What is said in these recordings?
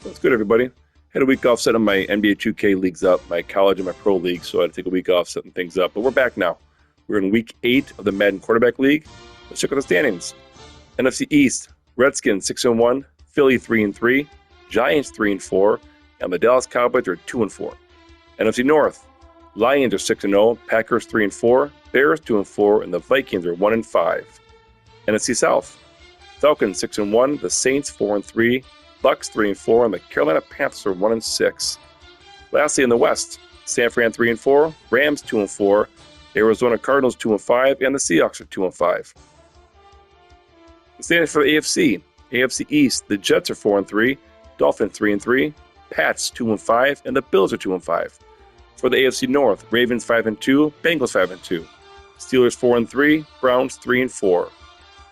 That's good, everybody. Had a week off setting my NBA 2K leagues up, my college and my pro league, so I had to take a week off setting things up. But we're back now. We're in week 8 of the Madden quarterback league. Let's check out the standings. NFC East, Redskins 6-1, Philly 3-3, Giants 3-4, and the Dallas Cowboys are 2-4. NFC North, Lions are 6-0, Packers 3-4, Bears 2-4, and the Vikings are 1-5. NFC South, Falcons 6-1, the Saints 4-3, Bucks 3-4, and the Carolina Panthers are 1-6. Lastly, in the West, San Fran 3-4, Rams 2-4, Arizona Cardinals 2-5, and the Seahawks are 2-5. The standings for the AFC East, the Jets are 4-3, Dolphins 3-3, Pats 2-5, and the Bills are 2-5. For the AFC North, Ravens 5-2, Bengals 5-2, Steelers 4-3, Browns 3-4.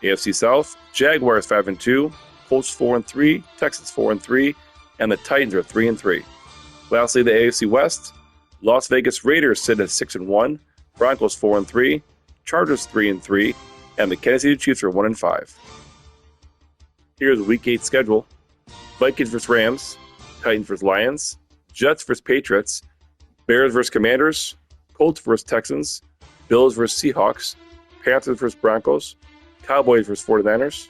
AFC South, Jaguars 5-2, Colts 4-3, Texans 4-3, and the Titans are 3-3. Lastly, the AFC West, Las Vegas Raiders sit at 6-1, Broncos 4-3, Chargers 3-3, and the Kansas City Chiefs are 1-5. Here's the Week 8 schedule: Vikings vs. Rams, Titans vs. Lions, Jets vs. Patriots, Bears vs. Commanders, Colts vs. Texans, Bills vs. Seahawks, Panthers vs. Broncos, Cowboys vs. 49ers,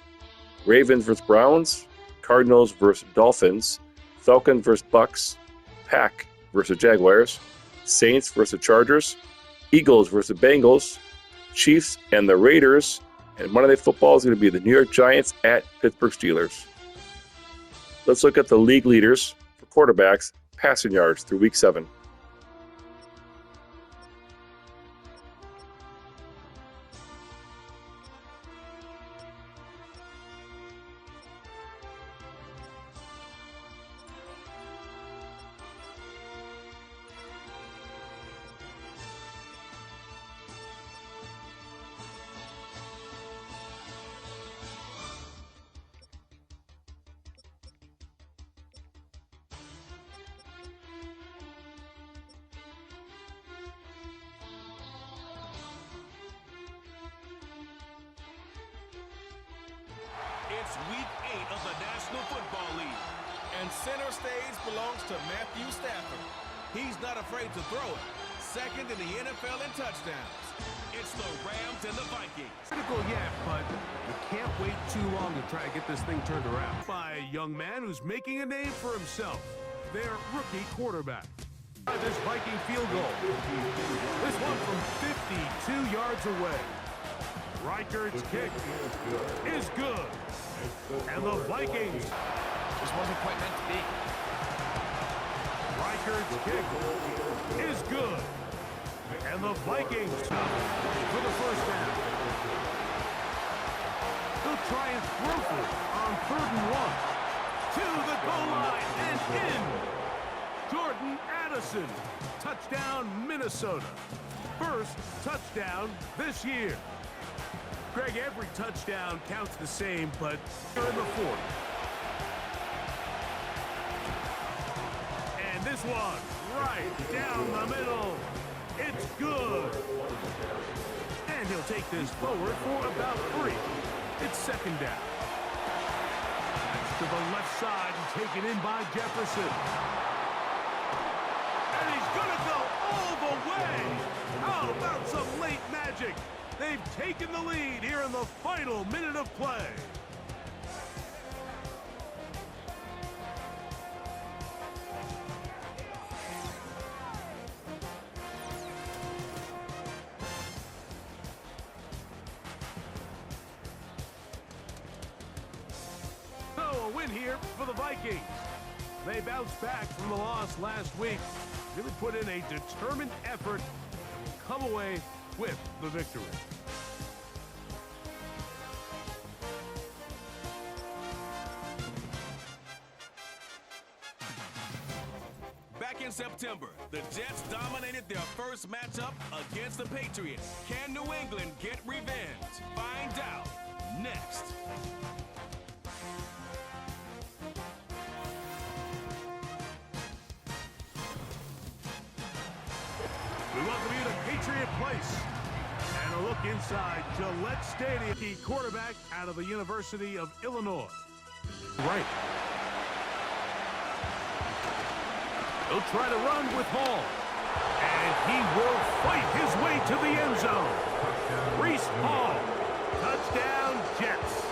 Ravens vs. Browns, Cardinals vs. Dolphins, Falcons vs. Bucks, Pack vs. Jaguars, Saints vs. Chargers, Eagles vs. Bengals, Chiefs and the Raiders, and Monday Night Football is going to be the New York Giants at Pittsburgh Steelers. Let's look at the league leaders for quarterbacks, passing yards through Week 7. It's Week 8 of the National Football League, and center stage belongs to Matthew Stafford. He's not afraid to throw it. Second in the NFL in touchdowns. It's the Rams and the Vikings. Critical yet, but you can't wait too long to try to get this thing turned around. By a young man who's making a name for himself, their rookie quarterback. This Viking field goal. This one from 52 yards away. Reichert's kick is good. And the Vikings. This wasn't quite meant to be. Reichert's kick is good. And the Vikings for the first down. They'll try and throw for it on 3rd and 1. To the goal line and in. Jordan Addison. Touchdown, Minnesota. First touchdown this year. Greg, every touchdown counts the same, but you're in the 40. And this one, right down the middle. It's good. And he'll take this forward for about 3. It's 2nd down. That's to the left side and taken in by Jefferson. And he's going to go all the way. How about some late magic? They've taken the lead here in the final minute of play. So a win here for the Vikings. They bounced back from the loss last week. Really put in a determined effort and come away with the victory. Back in September, the Jets dominated their first matchup against the Patriots. Can New England get revenge? Find out next. We welcome you to Patriot Place. And a look inside Gillette Stadium. The quarterback out of the University of Illinois. Right. He'll try to run with Hall. And he will fight his way to the end zone. Reese Hall. Touchdown, Jets.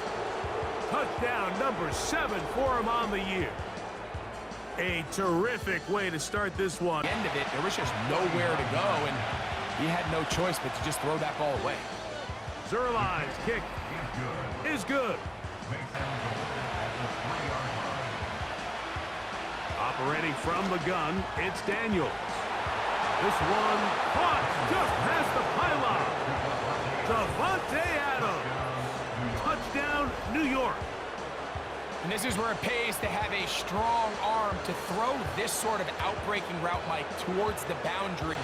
Touchdown number 7 for him on the year. A terrific way to start this one. End of it, there was just nowhere to go, and he had no choice but to just throw that ball away. Zerline's kick is good. Operating from the gun, it's Daniels. This one caught just past the pylon. Devontae Adams. Touchdown, New York. And this is where it pays to have a strong arm to throw this sort of outbreaking route, Mike, towards the boundary.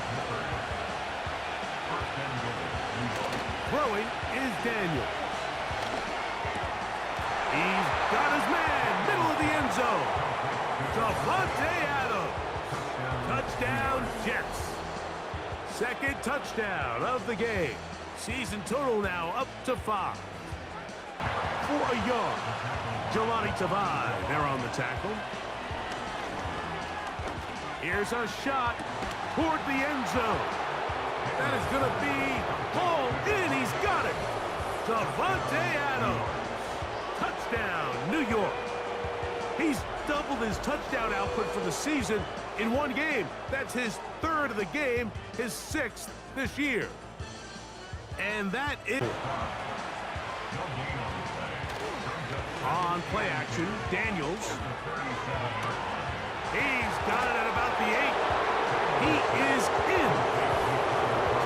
Throwing is Daniels. He's got his man, middle of the end zone. Devontae Adams. Touchdown, Jets. Second touchdown of the game. Season total now up to 5. For a yard. Jelani Tavai there on the tackle. Here's a shot toward the end zone. That is going to be hauled in. He's got it. Devontae Adams. Touchdown, New York. He's doubled his touchdown output for the season in one game. That's his 3rd of the game, his 6th this year. And that is... On play action, Daniels. He's got it at about the 8. He is in.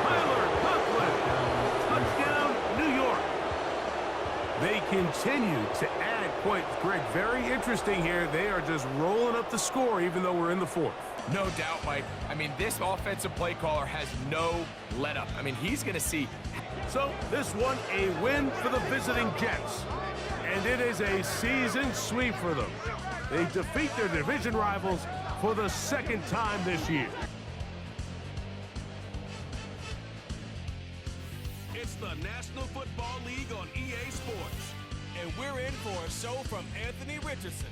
Tyler Conklin. Touchdown, New York. They continue to add points. Greg, very interesting here. They are just rolling up the score even though we're in the 4th. No doubt, Mike. I mean, this offensive play caller has no let-up. I mean, he's going to see. So this one, a win for the visiting Jets. And it is a season sweep for them. They defeat their division rivals for the 2nd time this year. It's the National Football League on EA Sports. And we're in for a show from Anthony Richardson.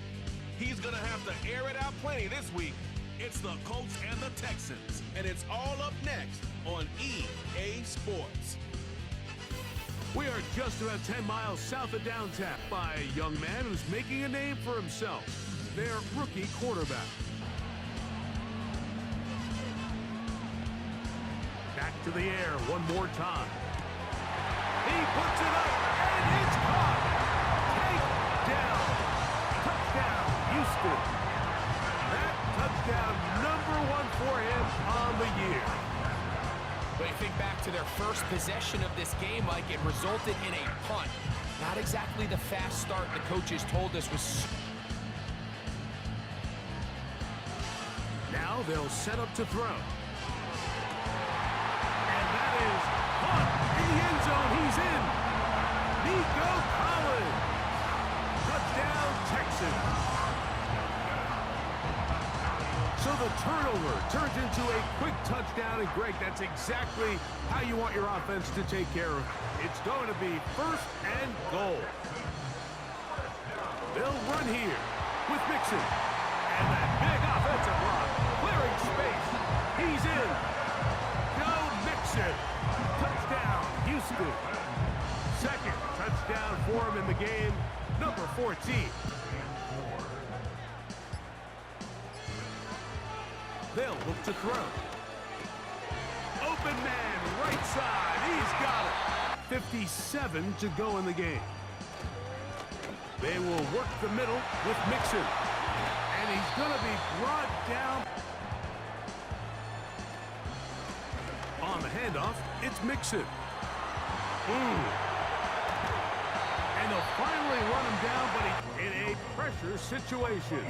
He's going to have to air it out plenty this week. It's the Colts and the Texans. And it's all up next on EA Sports. We are just about 10 miles south of downtown by a young man who's making a name for himself, their rookie quarterback. Back to the air one more time. He puts it up, and it's caught. Takedown. Touchdown, Houston. That touchdown number 1 for him on the year. But you think back to their first possession of this game, Mike, it resulted in a punt. Not exactly the fast start the coaches told us was. Now they'll set up to throw. And that is caught in the end zone. He's in. Nico Collins. Touchdown, Texans. So the turnover turns into a quick touchdown, and Greg, that's exactly how you want your offense to take care of. It's going to be 1st and goal. They'll run here with Mixon. And that big offensive block, clearing space. He's in. Joe Mixon. Touchdown, Houston. 2nd touchdown for him in the game, number 14. They'll look to throw. Open man, right side. He's got it. 57 to go in the game. They will work the middle with Mixon. And he's going to be brought down. On the handoff, it's Mixon. And they'll finally run him down, but in a pressure situation.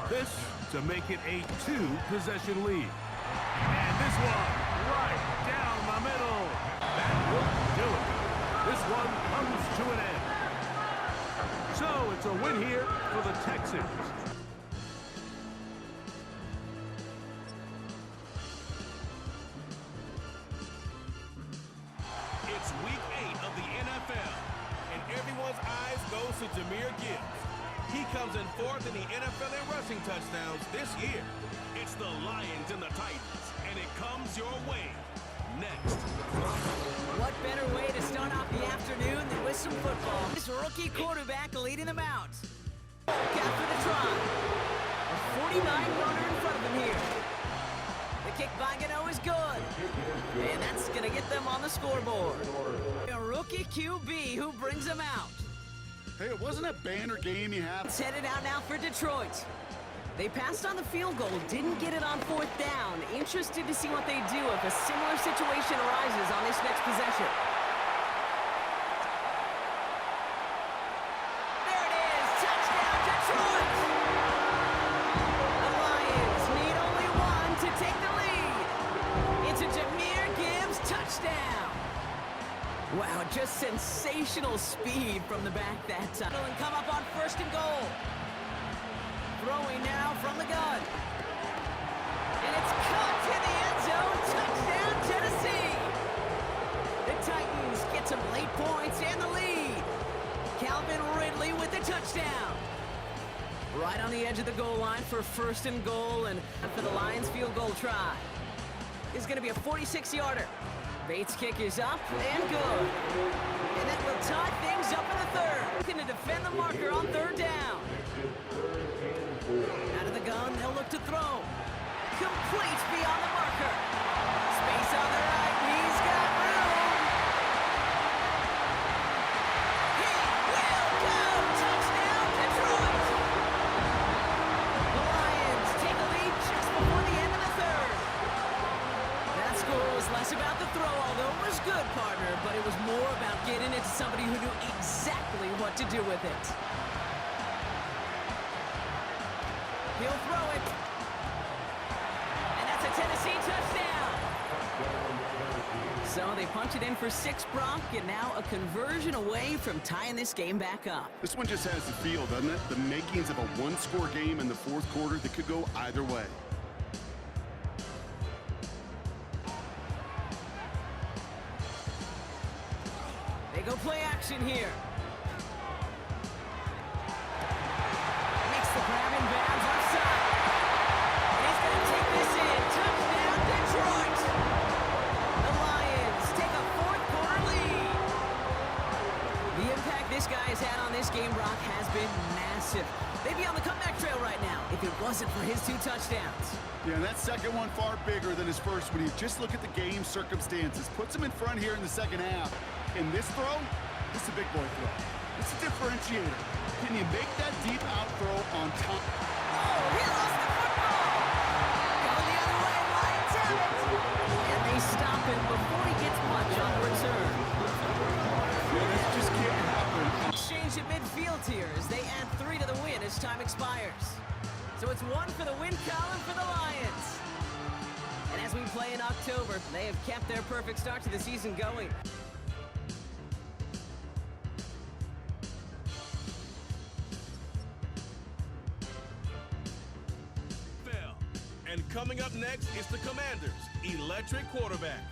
This to make it a 2-possession lead. And this one right down the middle. That will do it. This one comes to an end. So it's a win here for the Texans. It's week 8 of the NFL, and everyone's eyes goes to Jahmyr Gibbs. He comes in fourth in the NFL in rushing touchdowns this year. It's the Lions and the Titans, and it comes your way next. What better way to start off the afternoon than with some football? This rookie quarterback leading them out. After the try. A 49-yarder in front of him here. The kick by Gano is good. And that's going to get them on the scoreboard. A rookie QB who brings them out. Hey, it wasn't a banner game you have. It's headed out now for Detroit. They passed on the field goal, didn't get it on fourth down. Interested to see what they do if a similar situation arises on this next possession. There it is, touchdown Detroit! The Lions need only one to take the lead. It's a Jahmyr Gibbs touchdown. Wow, just sensational speed from the back that time. And come up on first and goal. Throwing now from the gun. And it's caught in the end zone. Touchdown, Tennessee. The Titans get some late points and the lead. Calvin Ridley with the touchdown. Right on the edge of the goal line for first and goal, and for the Lions field goal try. It's going to be a 46-yarder. Bates' kick is up and good. And that will tie things up in the third. Looking to defend the marker on third down. Out of the gun, they'll look to throw. Complete beyond the marker. Space on the right, he's got room. He will go! Touchdown, Detroit! The Lions take a lead just before the end of the third. That score was less about the throw, although it was good, partner, but it was more about getting it to somebody who knew exactly what to do with it. He'll throw it. And that's a Tennessee touchdown. So they punch it in for 6, Brock, and now a conversion away from tying this game back up. This one just has the feel, doesn't it? The makings of a one-score game in the fourth quarter that could go either way. They go play action here. Makes the grab in bounds offside. And he's going to take this in. Touchdown, Detroit. The Lions take a fourth-quarter lead. The impact this guy has had on this game, Brock, has been massive. They'd be on the comeback trail right now if it wasn't for his 2 touchdowns. Yeah, and that second one far bigger than his first when you just look at the game circumstances. Puts him in front here in the second half. In this throw, this is a big boy throw. It's a differentiator. Can you make that deep out throw on top? Oh, he lost the football! Going the other way, Lions have it! And they stop him before he gets much on the return. Yeah, this just can't happen. Exchange at midfield here as they add 3 to the win as time expires. So it's 1 for the win column for the Lions. And as we play in October, they have kept their perfect start to the season going. And coming up next is the Commanders' electric quarterback.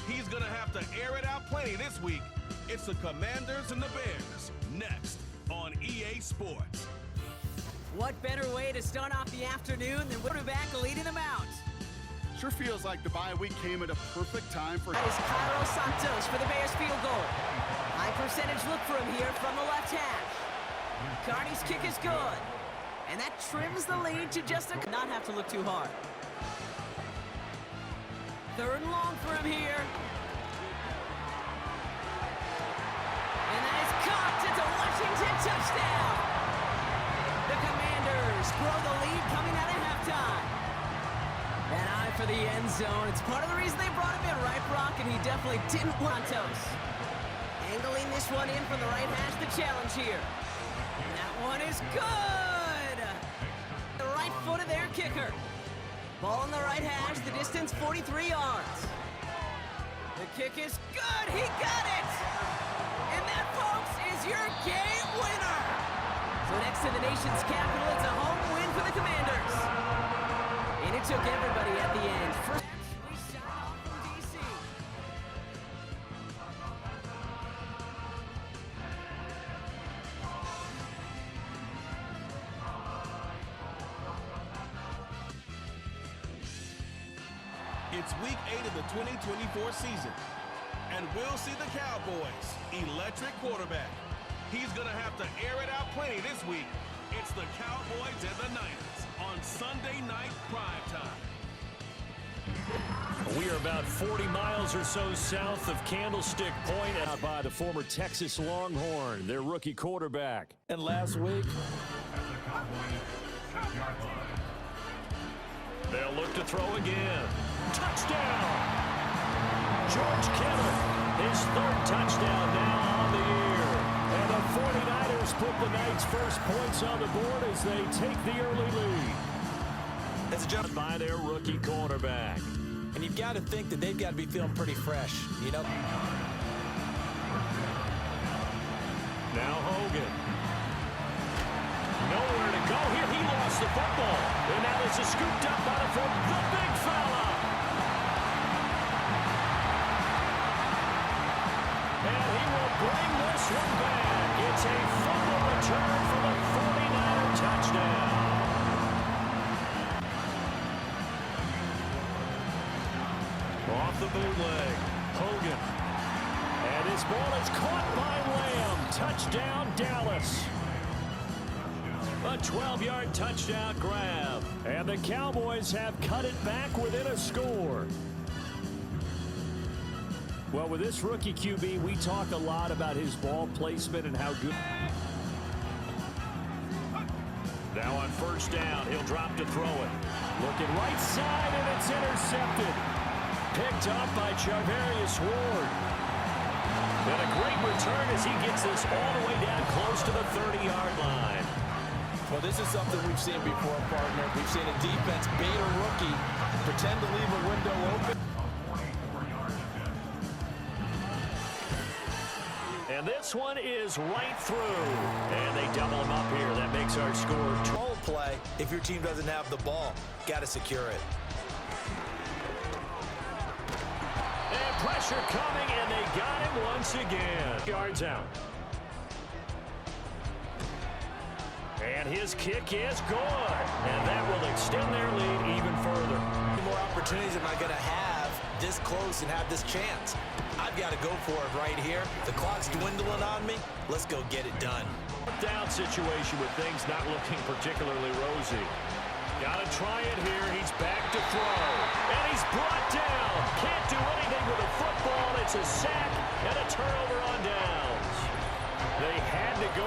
He's going to have to air it out plenty this week. It's the Commanders and the Bears next on EA Sports. What better way to start off the afternoon than quarterback leading them out? Sure feels like the bye week came at a perfect time for... That is Cairo Santos for the Bears field goal. High percentage look for him here from the left hash. Carney's kick is good. And that trims the lead to just not have to look too hard. 3rd and long for him here. And that is caught. It's a Washington touchdown. The Commanders grow the lead coming out of halftime. That eye for the end zone. It's part of the reason they brought him in, right, Brock? And he definitely didn't want Santos. Angling this one in from the right hash, the challenge here. And that one is good. The right foot of their kicker. Ball in the right hash, the distance 43 yards. The kick is good, he got it! And that, folks, is your game winner! So next to the nation's capital, it's a home win for the Commanders. And it took everybody at the end. First, we shot off from D.C. It's week 8 of the 2024 season, and we'll see the Cowboys' electric quarterback. He's going to have to air it out plenty this week. It's the Cowboys and the Niners on Sunday night primetime. We are about 40 miles or so south of Candlestick Point, out by the former Texas Longhorn, their rookie quarterback. And last week, they'll look to throw again. Touchdown! George Kittle, his third touchdown now on the year. And the 49ers put the Knights' first points on the board as they take the early lead. It's a jump by their rookie quarterback. And you've got to think that they've got to be feeling pretty fresh, you know. Now Hogan. Nowhere to go here. He lost the football. And now this is scooped up by the big fella. And he will bring this one back. It's a fumble return for the 49er touchdown. Off the bootleg, Hogan. And his ball is caught by Lamb. Touchdown, Dallas. A 12-yard touchdown grab. And the Cowboys have cut it back within a score. Well, with this rookie QB, we talk a lot about his ball placement and how good. Now on first down, he'll drop to throw it. Looking right side, and it's intercepted. Picked up by Charvarius Ward. And a great return as he gets this all the way down close to the 30-yard line. Well, this is something we've seen before, partner. We've seen a defense bait a rookie, pretend to leave a window open. And this one is right through. And they double him up here. That makes our score. Control play if your team doesn't have the ball. Got to secure it. Pressure coming, and they got him once again. Yards out. And his kick is good. And that will extend their lead even further. How many more opportunities am I going to have this close and have this chance? I've got to go for it right here. The clock's dwindling on me. Let's go get it done. Down situation with things not looking particularly rosy. Got to try it here. He's back to throw. And he's brought down. Can't do anything with a football. It's a sack and a turnover on downs. They had to go.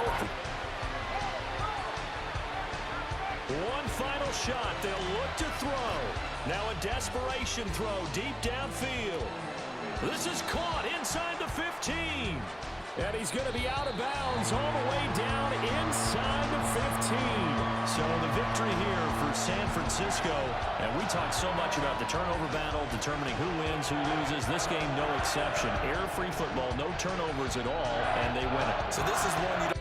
One final shot. They'll look to throw. Now a desperation throw deep downfield. This is caught inside the 15. And he's going to be out of bounds all the way down inside the 15. So the victory here for San Francisco. And we talk so much about the turnover battle, determining who wins, who loses. This game, no exception. Error-free football, no turnovers at all, and they win it. So this is one you don't.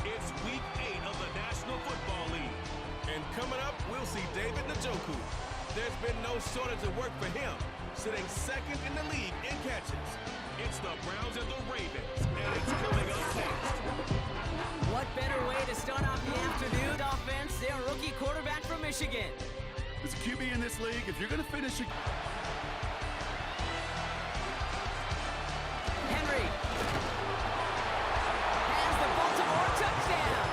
It's week 8 of the National Football League. And coming up, we'll see David Njoku. There's been no shortage of work for him, sitting second in the league in catches. It's the Browns and the Ravens, and it's coming up next. What better way to start off the afternoon? Offense, their rookie quarterback from Michigan. As a QB in this league, if you're going to finish it. Henry has the Baltimore touchdown.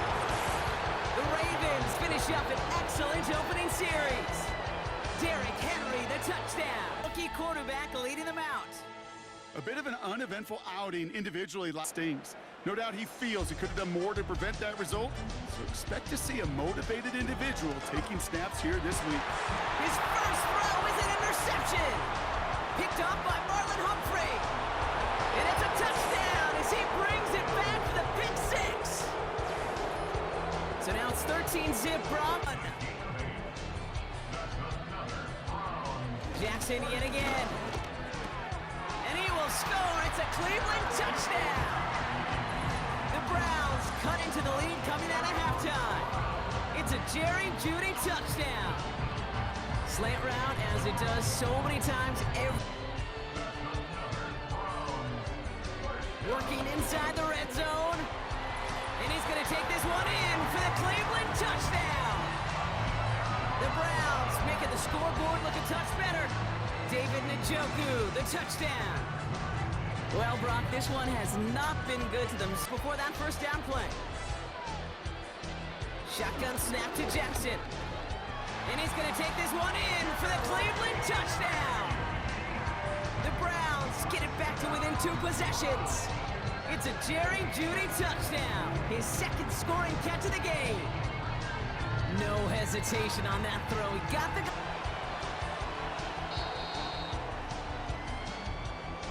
The Ravens finish up an excellent opening series. Derrick Henry, the touchdown. Rookie quarterback leading them out. A bit of an uneventful outing individually stings. No doubt he feels he could have done more to prevent that result. So expect to see a motivated individual taking snaps here this week. His first throw is an interception. Picked up by Marlon Humphrey. And it's a touchdown as he brings it back for the pick six. So now it's 13-zip Brown. Jackson yet again. And he will score. It's a Cleveland touchdown. The Browns cut into the lead coming out of halftime. It's a Jerry Jeudy touchdown. Slant route as it does so many times every. Working inside the red zone. And he's going to take this one in for the Cleveland touchdown. The Browns making the scoreboard look a touch better. David Njoku, the touchdown. Well, Brock, this one has not been good to them before that first down play. Shotgun snap to Jackson. And he's going to take this one in for the Cleveland touchdown. The Browns get it back to within 2 possessions. It's a Jerry Jeudy touchdown. His second scoring catch of the game. No hesitation on that throw. He got the...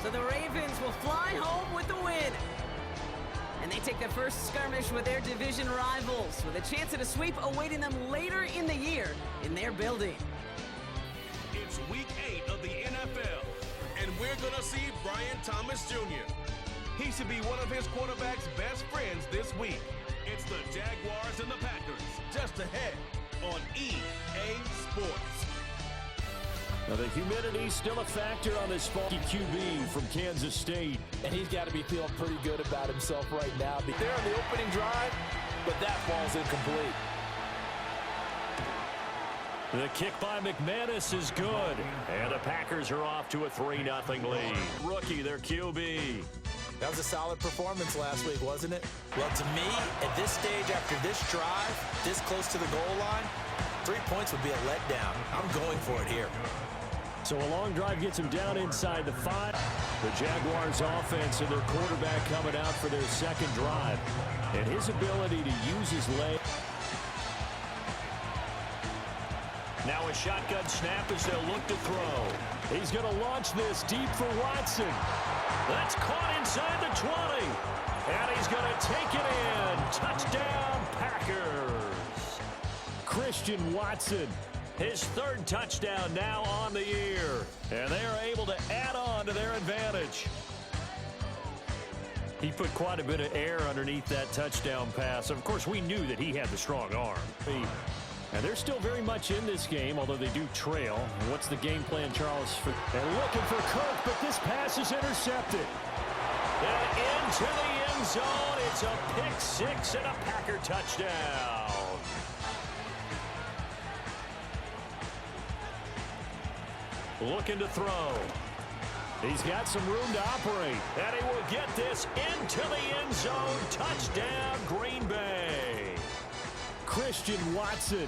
So the Ravens will fly home with the win. And they take their first skirmish with their division rivals, with a chance at a sweep awaiting them later in the year in their building. It's week 8 of the NFL, and we're going to see Brian Thomas Jr. He should be one of his quarterback's best friends this week. It's the Jaguars and the Packers, just ahead on EA Sports. Now the humidity's still a factor on this funky QB from Kansas State. And he's got to be feeling pretty good about himself right now. They're on the opening drive, but that ball's incomplete. The kick by McManus is good. And the Packers are off to a 3-0 lead. Rookie, their QB. That was a solid performance last week, wasn't it? Well, to me, at this stage after this drive, this close to the goal line, 3 points would be a letdown. I'm going for it here. So a long drive gets him down inside the 5. The Jaguars offense and their quarterback coming out for their second drive. And his ability to use his leg. Now a shotgun snap as they'll look to throw. He's going to launch this deep for Watson. That's caught inside the 20. And he's going to take it in. Touchdown, Packers. Christian Watson. His third touchdown now on the year. And they are able to add on to their advantage. He put quite a bit of air underneath that touchdown pass. Of course, we knew that he had the strong arm. And they're still very much in this game, although they do trail. What's the game plan, Charles? They're looking for Kirk, but this pass is intercepted. And into the end zone. It's a pick six and a Packer touchdown. Looking to throw. He's got some room to operate. And he will get this into the end zone. Touchdown, Green Bay. Christian Watson,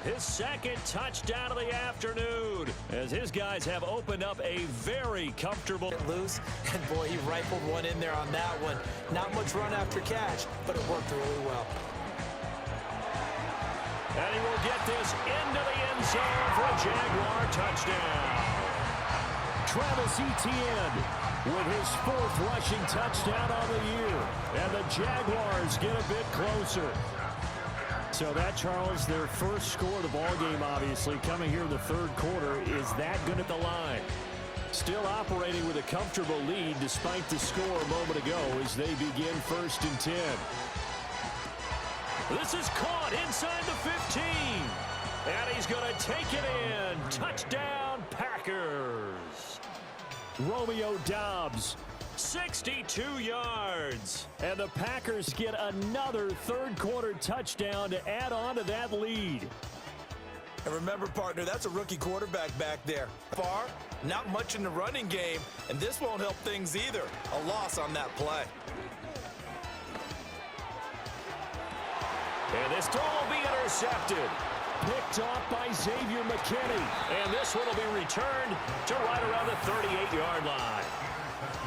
his second touchdown of the afternoon, as his guys have opened up a very comfortable Loose, and boy, he rifled one in there on that one. Not much run after catch, but it worked really well. And he will get this into the end zone for a Jaguar touchdown. Travis Etienne with his 4th rushing touchdown on the year. And the Jaguars get a bit closer. So that, Charles, their first score of the ball game, obviously, coming here in the third quarter. Is that good at the line? Still operating with a comfortable lead despite the score a moment ago as they begin 1st and 10. This is caught inside the 15. And he's going to take it in. Touchdown, Packers. Romeo Doubs, 62 yards. And the Packers get another third quarter touchdown to add on to that lead. And remember, partner, that's a rookie quarterback back there. Far, not much in the running game, and this won't help things either. A loss on that play. And this throw will be intercepted. Picked off by Xavier McKinney. And this one will be returned to right around the 38-yard line.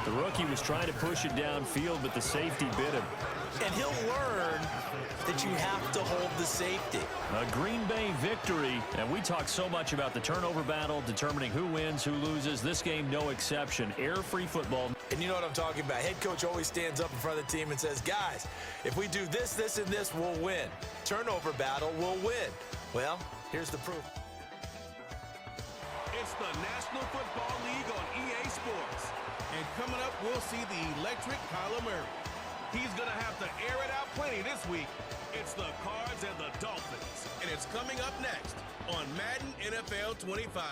The rookie was trying to push it downfield, but the safety bit him. And he'll learn that you have to hold the safety. A Green Bay victory, and we talk so much about the turnover battle, determining who wins, who loses. This game, no exception. Error-free football. And you know what I'm talking about. Head coach always stands up in front of the team and says, guys, if we do this, this, and this, we'll win. Turnover battle, we'll win. Well, here's the proof. It's the National Football League on EA Sports. And coming up, we'll see the electric Kyler Murray. He's going to have to air it out plenty this week. It's the Cards and the Dolphins, and it's coming up next on Madden NFL 25.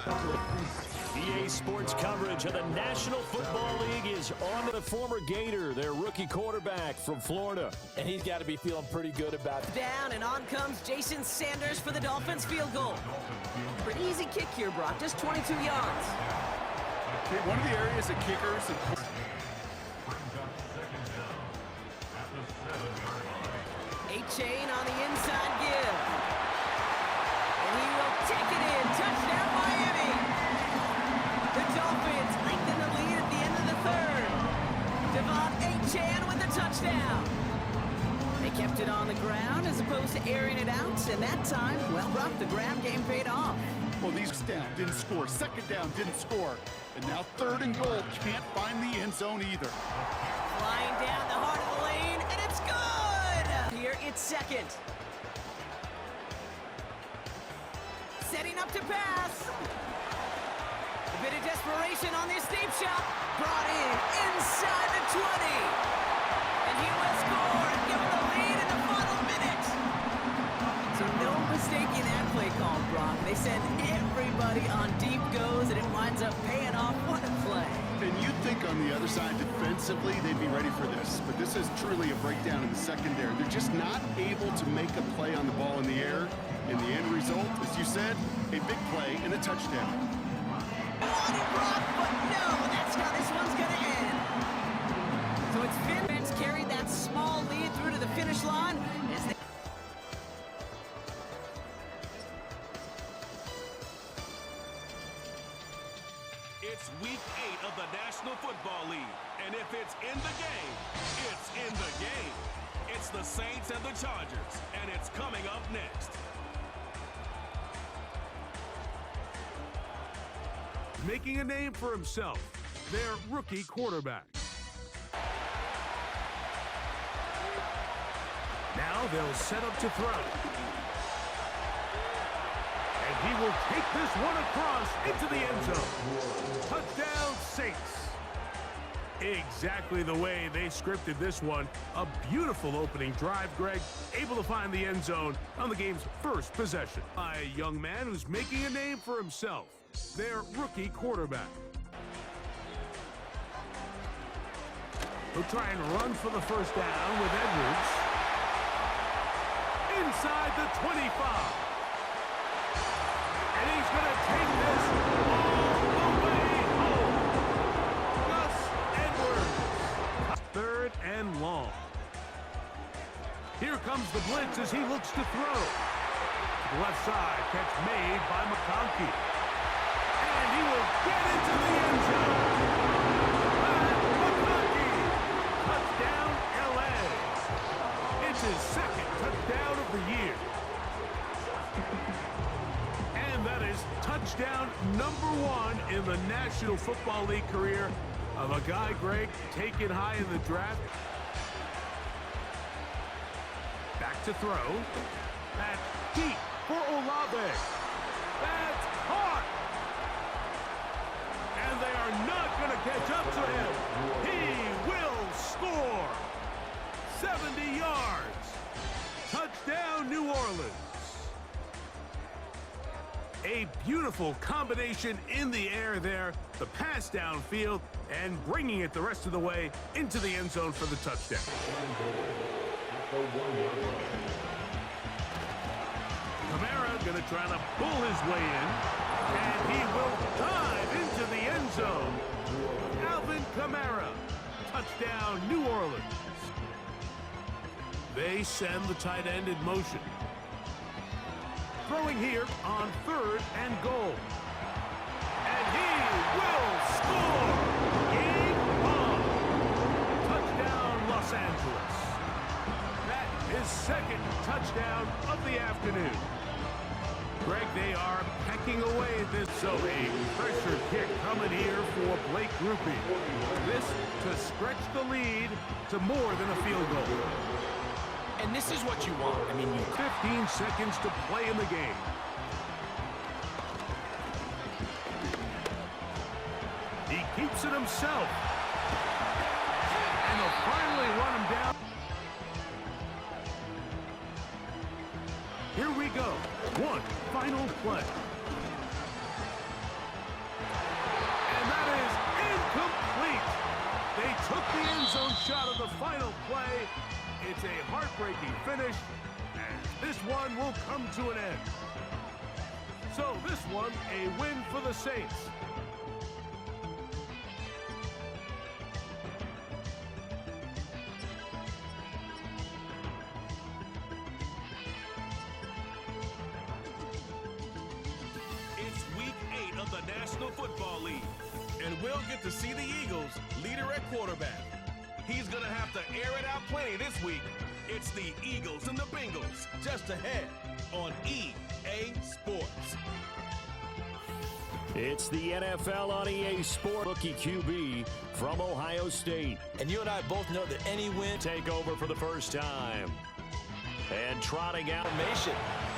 EA Sports coverage of the National Football League is on to the former Gator, their rookie quarterback from Florida. And he's got to be feeling pretty good about it. Down, and on comes Jason Sanders for the Dolphins field goal. Pretty easy kick here, Brock, just 22 yards. Okay, one of the areas that kickers... A-Chain on the inside give. And he will take it in. Touchdown, Miami. The Dolphins lengthen the lead at the end of the third. Devon A-Chan with the touchdown. They kept it on the ground as opposed to airing it out. And that time, well, Brock, the ground game paid off. Well, these down didn't score. Second down didn't score. And now third and goal. Can't find the end zone either. Flying down the heart of the lane, and it's good! Here it's second. Setting up to pass. A bit of desperation on this deep shot. Brought in inside the 20. And he will score and give him the lead in the final minute. So no mistaking that play call, Brock. They send everybody on deep goes, and it winds up paying off. What a play. And you'd think on the other side, defensively, they'd be ready for this. But this is truly a breakdown in the secondary. They're just not able to make a play on the ball in the air. And the end result, as you said, a big play and a touchdown. Wanted Brock, but no, that's how this one's going to end. So it's Finns carried that small lead through to the finish line. As they It's week 8 of the National Football League, and if it's in the game, it's in the game. It's the Saints and the Chargers, and it's coming up next. Making a name for himself, their rookie quarterback. Now they'll set up to throw. And he will take this one across into the end zone. Touchdown, Saints. Exactly the way they scripted this one. A beautiful opening drive, Greg. Able to find the end zone on the game's first possession. A young man who's making a name for himself. Their rookie quarterback. He'll try and run for the first down with Edwards. Inside the 25. And he's going to take this all the way home. Gus Edwards. Third and long. Here comes the blitz as he looks to throw. To the left side, catch made by McConkey. And he will get into the end zone. McConkey. Touchdown, LA. It's his second touchdown of the year. And that is touchdown number 1 in the National Football League career of a guy, Greg, taken high in the draft. Back to throw. That's deep for Olave. That's caught. And they are not going to catch up to him. He will score. 70 yards. Touchdown, New Orleans. A beautiful combination in the air there. The pass downfield and bringing it the rest of the way into the end zone for the touchdown. Kamara going to try to pull his way in. And he will dive into the end zone. Alvin Kamara. Touchdown, New Orleans. They send the tight end in motion. Throwing here on third and goal. And he will score! Game on! Touchdown, Los Angeles. That is second touchdown of the afternoon. Greg, they are pecking away at this. So a pressure kick coming here for Blake Grupe. This to stretch the lead to more than a field goal. And this is what you want. I mean, 15 seconds to play in the game. He keeps it himself. And they'll finally run him down. Here we go. One final play. And that is incomplete. They took the end zone shot of the final play. It's a heartbreaking finish, and this one will come to an end. So this one, a win for the Saints. It's week 8 of the National Football League, and we'll get to see the Eagles' leader at quarterback. He's going to have to air it out plenty this week. It's the Eagles and the Bengals just ahead on EA Sports. It's the NFL on EA Sports. Rookie QB from Ohio State. And you and I both know that any win Take over for the first time. And trotting out. formation.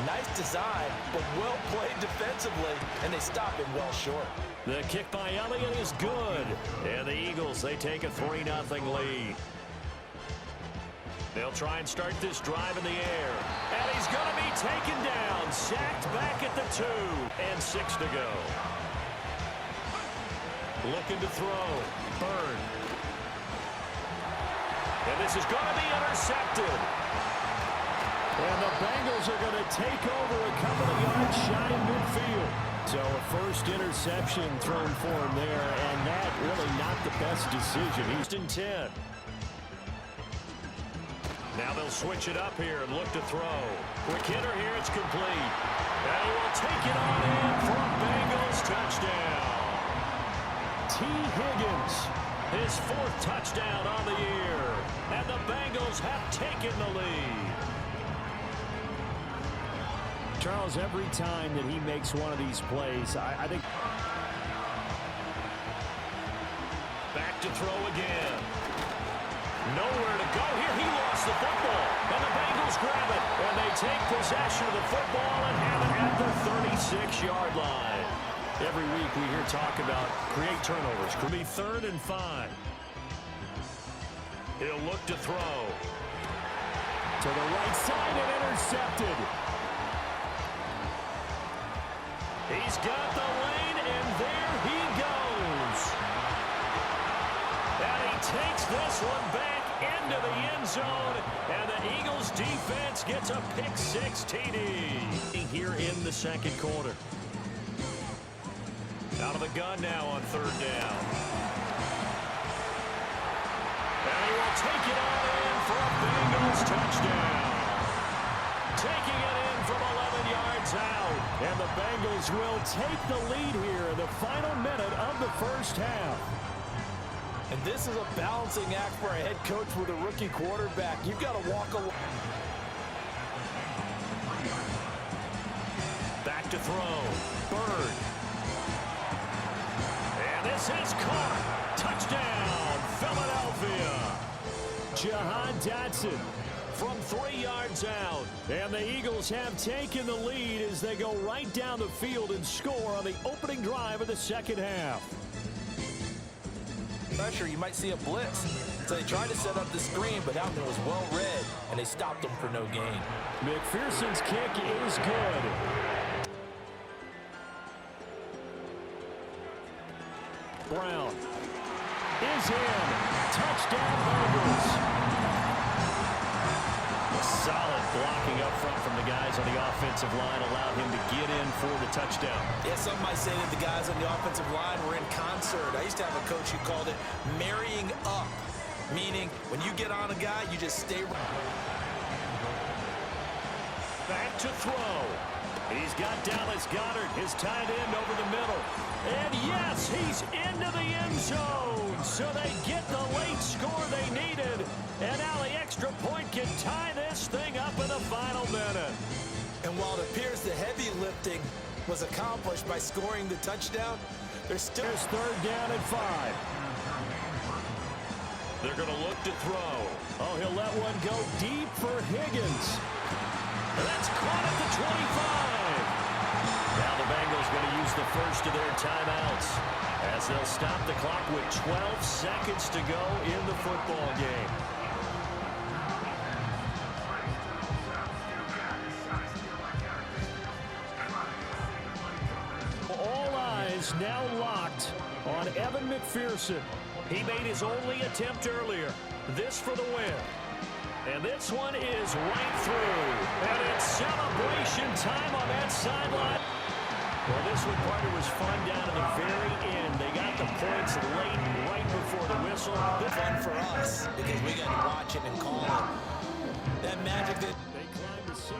Nice design, but well played defensively, and they stop him well short. The kick by Elliott is good. And the Eagles, they take a 3-0 lead. They'll try and start this drive in the air. And he's going to be taken down. Sacked back at the 2. And 6 to go. Looking to throw. Bird. And this is going to be intercepted. And the Bengals are going to take over a couple of yards shy of midfield. So a first interception thrown for him there, and that really not the best decision. Houston 10. Now they'll switch it up here and look to throw. Quick hitter here, it's complete. And he will take it on in for a Bengals touchdown. T. Higgins, his 4th touchdown on the year. And the Bengals have taken the lead. Charles, every time that he makes one of these plays, I think... Back to throw again. Nowhere to go here. He lost the football. And the Bengals grab it. And they take possession of the football and have it at the 36-yard line. Every week we hear talk about create turnovers. Could be 3rd and 5. He'll look to throw. To the right side and intercepted. He's got the lane, and there he goes. And he takes this one back into the end zone, and the Eagles defense gets a pick-6 TD here in the second quarter. Out of the gun now on 3rd down. And he will take it on in for a Bengals touchdown. Taking it in from 11 yards out. And the Bengals will take the lead here in the final minute of the first half. And this is a balancing act for a head coach with a rookie quarterback. You've got to walk along. Back to throw. Bird. And this is caught. Touchdown, Philadelphia. Jahan Dotson from 3 yards out. And the Eagles have taken the lead as they go right down the field and score on the opening drive of the second half. Pressure, you might see a blitz. So they tried to set up the screen, but that one was well read, and they stopped them for no gain. McPherson's kick is good. Brown is in. Touchdown, Bengals. Solid blocking up front from the guys on the offensive line allowed him to get in for the touchdown. Yeah, some might say that the guys on the offensive line were in concert. I used to have a coach who called it marrying up, meaning when you get on a guy, you just stay. Back to throw. He's got Dallas Goedert, his tight end, over the middle. And yes, he's into the end zone. So they get the late score they needed. And now the extra point can tie this thing up in the final minute. And while it appears the heavy lifting was accomplished by scoring the touchdown, there's 3rd down and 5. They're going to look to throw. Oh, he'll let one go deep for Higgins. And that's caught at the 25. Now the Bengals going to use the first of their timeouts as they'll stop the clock with 12 seconds to go in the football game. on Evan McPherson. He made his only attempt earlier. This for the win. And this one is right through. And it's celebration time on that sideline. Well, this one, partner, was fun down to the very end. They got the points late, right before the whistle. Fun for us because we got to watch it and call it. That magic that... They climb to 6-2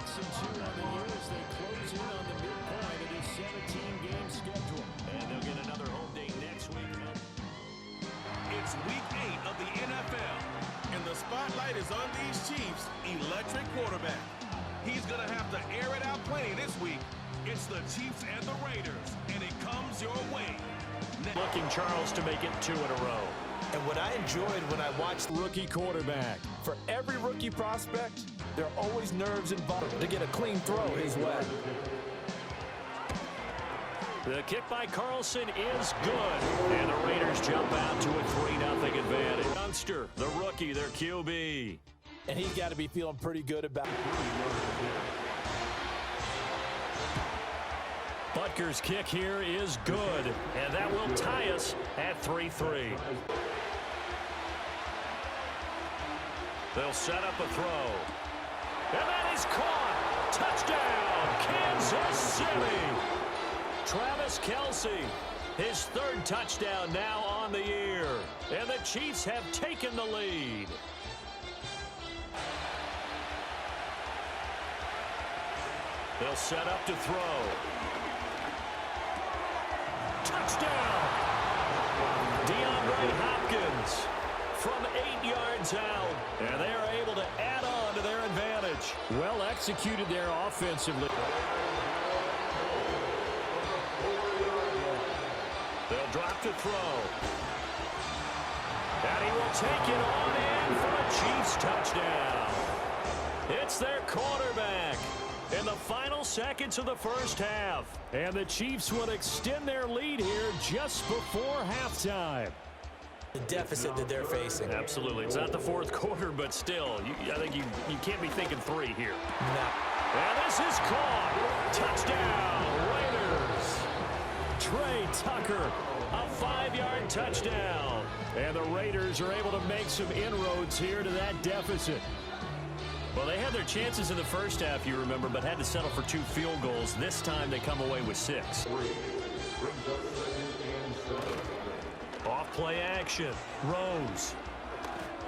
on the year as they close in on the midpoint of this 17-game schedule. And they'll get another home day next week. It's week 8 of the NFL, and the spotlight is on these Chiefs' electric quarterback. He's going to have to air it out plenty this week. It's the Chiefs and the Raiders, and it comes your way. Looking Charles to make it 2 in a row. And what I enjoyed when I watched Rookie quarterback. For every rookie prospect, there are always nerves involved to get a clean throw his way. The kick by Carlson is good. And the Raiders jump out to a 3-0 advantage. Youngster, the rookie, their QB. And he's got to be feeling pretty good about it. Butker's kick here is good. And that will tie us at 3-3. They'll set up a throw. And that is caught. Touchdown, Kansas City. Travis Kelce, his 3rd touchdown now on the year. And the Chiefs have taken the lead. They'll set up to throw. Touchdown! DeAndre Hopkins from 8 yards out. And they are able to add on to their advantage. Well executed there offensively. They'll drop to throw. And he will take it on in for a Chiefs touchdown. It's their quarterback in the final seconds of the first half. And the Chiefs will extend their lead here just before halftime. the deficit that they're facing. Absolutely. It's not the fourth quarter, but still, I think you can't be thinking 3 here. No. And this is caught. Touchdown, Raiders. Trey Tucker, a 5-yard touchdown. And the Raiders are able to make some inroads here to that deficit. Well, they had their chances in the first half, you remember, but had to settle for 2 field goals. This time they come away with 6. Off play action. Rose.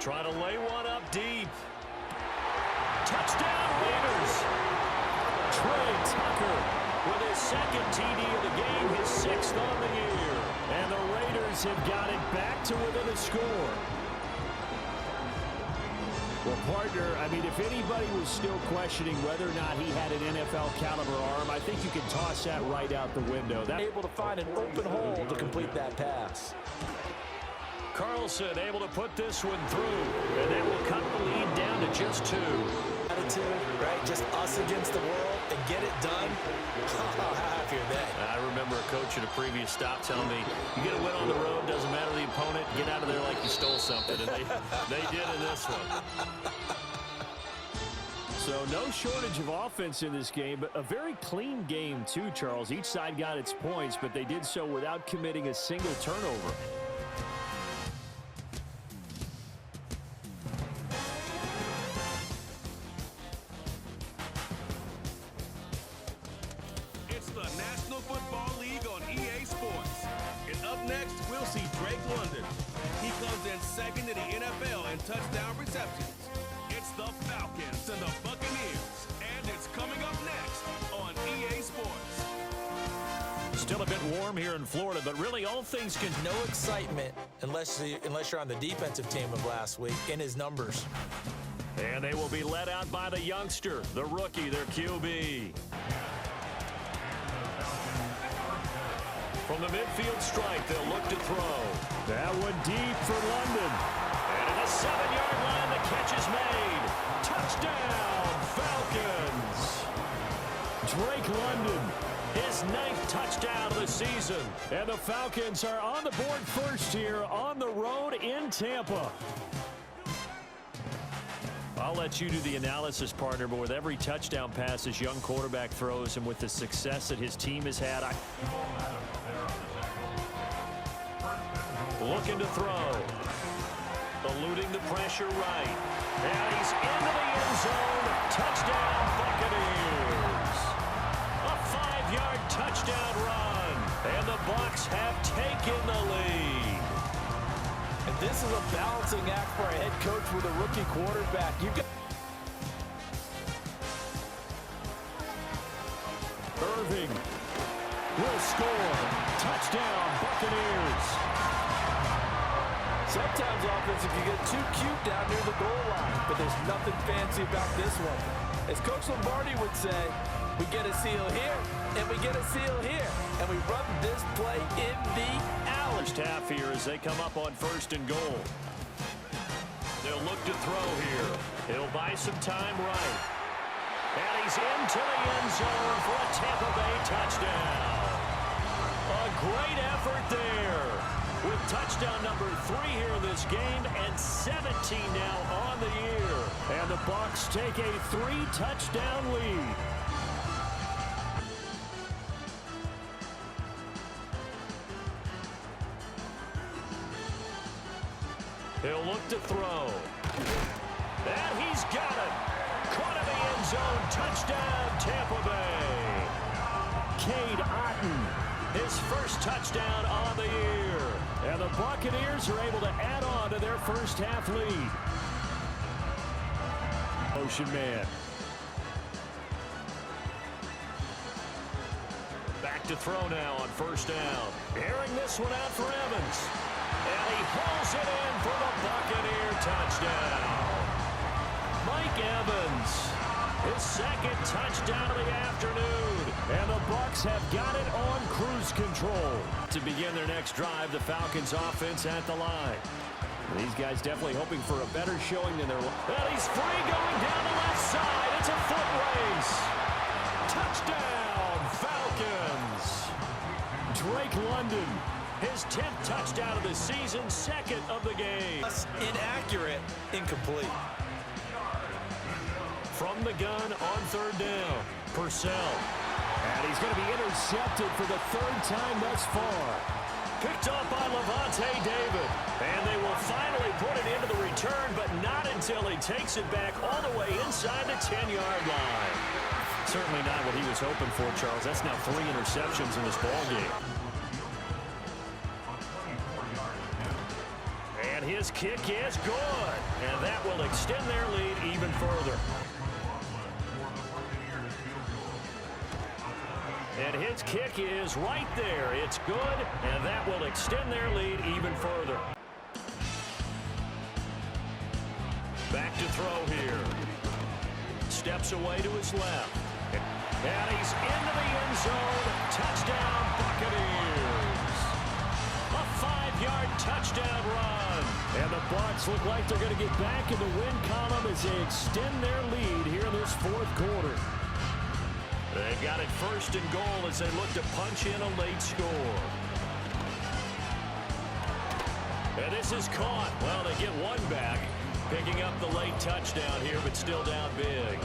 Try to lay one up deep. Touchdown, Raiders. Trey Tucker with his 2nd TD of the game, his 6th on the year. And the Raiders have got it back to within a score. Well, partner, I mean, if anybody was still questioning whether or not he had an NFL caliber arm, I think you can toss that right out the window. Able to find an open hole to complete that pass. Carlson able to put this one through, and that will cut the lead down to just 2. Attitude, right? Just us against the world and get it done. How happy are they? I remember a coach at a previous stop telling me, you get a win on the road, doesn't matter the opponent, get out of there like you stole something, and they did in this one. So no shortage of offense in this game, but a very clean game too, Charles. Each side got its points, but they did so without committing a single turnover. It's the National Football League on EA Sports. And up next, we'll see Drake London. He comes in 2nd in the NFL in touchdown receptions. It's the Falcons and the Buccaneers. And it's coming up next on EA Sports. Still a bit warm here in Florida, but really all things can... No excitement unless you're on the defensive team of last week in his numbers. And they will be led out by the youngster, the rookie, their QB. From the midfield strike, they'll look to throw. That one deep for London. And at the 7-yard line, the catch is made. Touchdown, Falcons. Drake London, his 9th touchdown of the season. And the Falcons are on the board first here on the road in Tampa. I'll let you do the analysis, partner, but with every touchdown pass his young quarterback throws and with the success that his team has had, Looking to throw. Eluding the pressure right. And he's into the end zone. Touchdown, Buccaneers. A 5-yard touchdown run. And the Bucs have taken the lead. And this is a balancing act for a head coach with a rookie quarterback. You got Irving will score. Touchdown, Buccaneers. sometimes offense if you get too cute down near the goal line, but there's nothing fancy about this one. As Coach Lombardi would say, we get a seal here, and we get a seal here, and we run this play in the alley. First half here as they come up on 1st and goal. They'll look to throw here. He'll buy some time right. And he's into the end zone for a Tampa Bay touchdown. A great effort there with touchdown number 3 here in this game and 17 now on the year. And the Bucs take a 3-touchdown lead. He'll look to throw. And he's got it. Caught in the end zone. Touchdown, Tampa Bay. Cade Otton, his first touchdown on the year. And the Buccaneers are able to add on to their first half lead. Motion man. Back to throw now on 1st down. Airing this one out for Evans. And he pulls it in for the Buccaneer touchdown. Mike Evans, his 2nd touchdown of the afternoon. And the Bucs have got it on cruise control. To begin their next drive, the Falcons offense at the line. These guys definitely hoping for a better showing than their... And he's free going down the left side. It's a foot race. Touchdown, Falcons. Drake London, his 10th touchdown of the season, 2nd of the game. Inaccurate, incomplete. From the gun on 3rd down, Purcell. And he's going to be intercepted for the 3rd time thus far. Picked up by Levante David. And they will finally put it into the return, but not until he takes it back all the way inside the 10-yard line. Certainly not what he was hoping for, Charles. That's now 3 interceptions in this ballgame. And his kick is good. And that will extend their lead even further. And his kick is right there. It's good, and that will extend their lead even further. Back to throw here. Steps away to his left. And he's into the end zone. Touchdown, Buccaneers. A 5-yard touchdown run. And the Bucs look like they're going to get back in the win column as they extend their lead here in this 4th quarter. They've got it 1st and goal as they look to punch in a late score. And this is caught. Well, they get one back, picking up the late touchdown here, but still down big.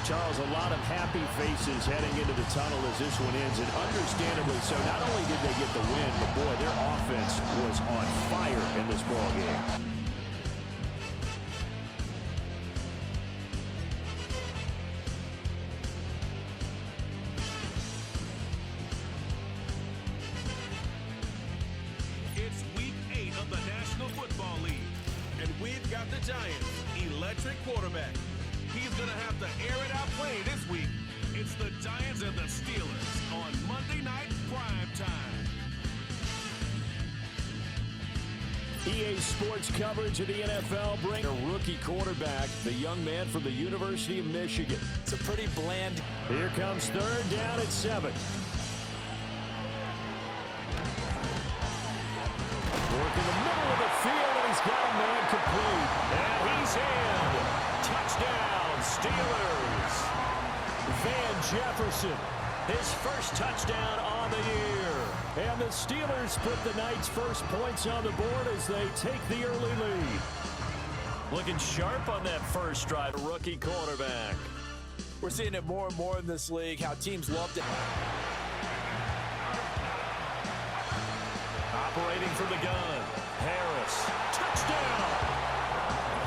Charles, a lot of happy faces heading into the tunnel as this one ends, and understandably so. Not only did they get the win, but boy, their offense was on fire in this ballgame. It's week 8 of the National Football League, and we've got the Giants' electric quarterback. He's going to have to air it out playing this week. It's the Giants and the Steelers on Monday Night Prime Time. EA Sports coverage of the NFL brings a rookie quarterback, the young man from the University of Michigan. It's a pretty bland. Here comes 3rd down at 7. Work in the middle of the field, and he's got a man complete. And he's in. Touchdown, Steelers. Van Jefferson, his 1st touchdown on the year. And the Steelers put the night's first points on the board as they take the early lead. Looking sharp on that first drive, rookie quarterback. We're seeing it more and more in this league, how teams love to... Operating from the gun. Harris. Touchdown.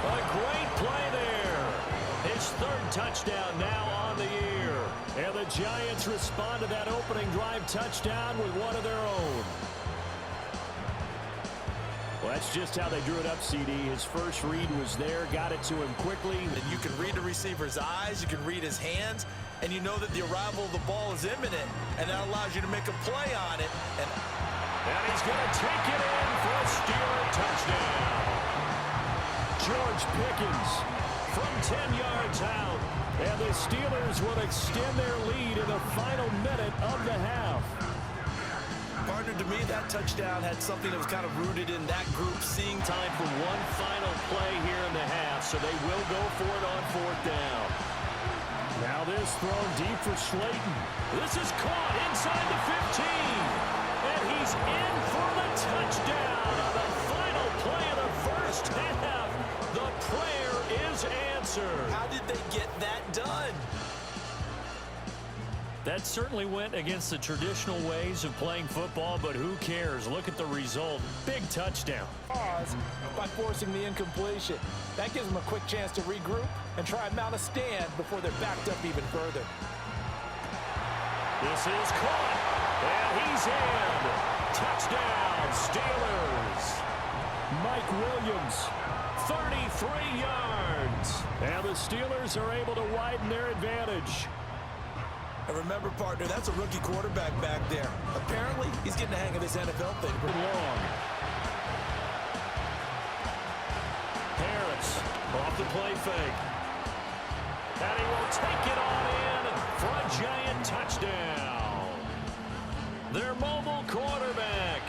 A great play there. His third touchdown now on the year. And the Giants respond to that opening drive touchdown with one of their own. Well, that's just how they drew it up, CD. His first read was there, got it to him quickly. And you can read the receiver's eyes, you can read his hands, and you know that the arrival of the ball is imminent, and that allows you to make a play on it. And he's going to take it in for a Steeler touchdown. George Pickens from 10 yards out. And the Steelers will extend their lead in the final minute of the half. Partner, to me, that touchdown had something that was kind of rooted in that group seeing Time for one final play here in the half, so they will go for it on fourth down. Now this thrown deep for Slayton. This is caught inside the 15. And he's in for the touchdown on the final play of the first half. The prayer is answered. How did they get that done? That certainly went against the traditional ways of playing football, but who cares? Look at the result. Big touchdown. Pause by forcing the incompletion. That gives them a quick chance to regroup and try and mount a stand before they're backed up even further. This is caught, and he's in. Touchdown, Steelers. Mike Williams, 33 yards. And the Steelers are able to widen their advantage. And remember, partner, that's a rookie quarterback back there. Apparently, he's getting the hang of this NFL thing. Long. Harris off the play fake. And he will take it on in for a giant touchdown. Their mobile quarterback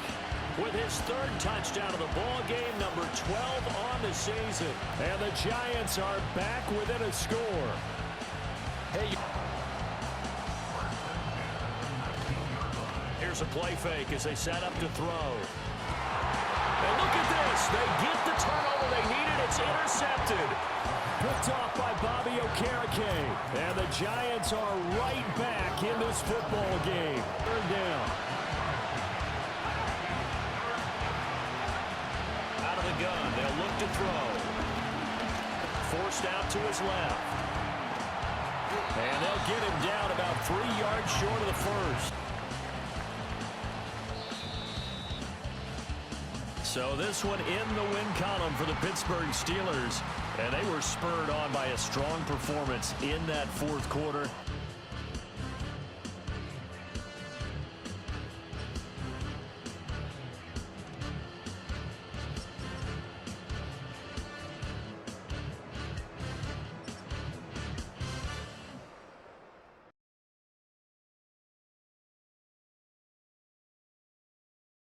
with his third touchdown of the ball game, number 12 on the season. And the Giants are back within a score. Hey, here's a play fake as they set up to throw. And look at this. They get the turnover they needed. It's intercepted. Picked off by Bobby Okereke. And the Giants are right back in this football game. Third down. Out of the gun. They'll look to throw. Forced out to his left. And they'll get him down about 3 yards short of the first. So this one in the win column for the Pittsburgh Steelers. And they were spurred on by a strong performance in that fourth quarter.